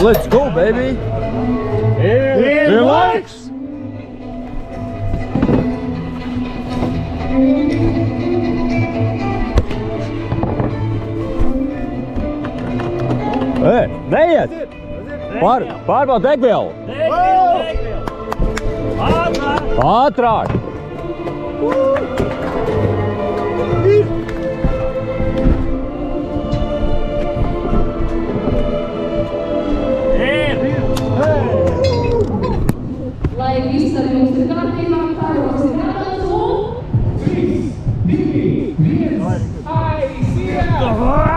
Let's go, baby! Ir laiks! Neiet! Pārbaud degvielu! Ātrāk! Lai viss ar jums ir kārtībā, kāros ir gataus un... 3, 2, 1, aiziet! Labā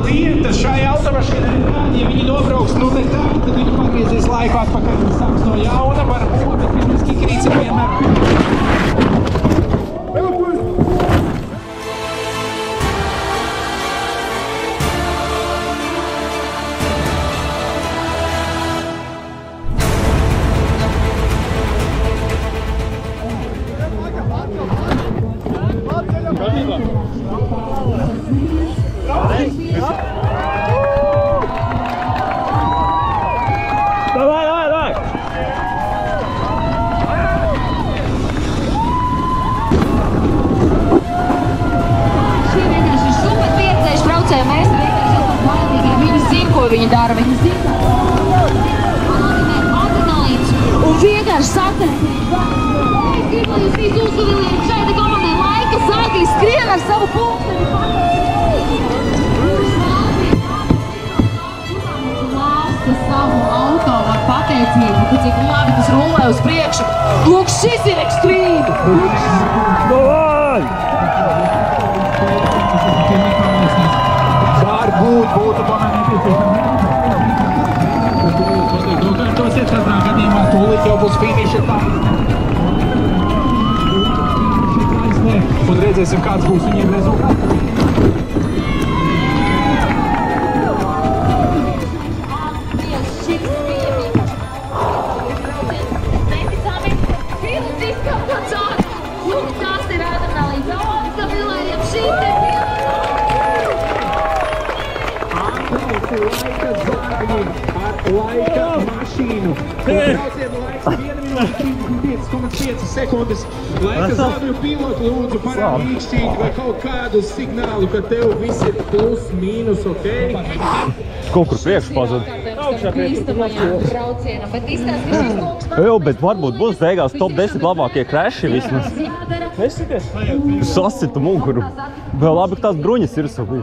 lieta šai automašīnai ir tāda, ja viņi nobrauks nu ne tā, tad viņi pagriezīs laiku atpakaļ un sāks no jauna, varbūt, bet pirms kikrīts ir vienmēr. Viņi dara, viņi zina, adrenalīns un vienkārši sacensība. Es gribu, lai jūs visi uzvilījāt šeit komandai laika zāgļi skrien ar savu pulksteni. Lāsta savu auto ar pateicību, ka cik labi tas rullē uz priekšu. Lūk, šis ir ekstrīmi! Varbūt būtu tomēr nepieciešams. Nokārtosiet katrā gadījumā, tūlīt jau būs finiša taisnē. Un redzēsim, kāds būs viņiem rezultāts. Laika zārgi ar laika mašīnu. Braucienu laiks 1 minūte 35,5 sekundes. Laika zārgu pilotu lūdzu parādi īkšķīgi vai kaut kādu signālu, ka tev viss ir plus, mīnus, ok? Kaut kur priekš pazud. Bet varbūt būs beigās top 10 labākie kreši vismaz. Sasitu muguru. Vēl labi, ka tās bruņas ir savī.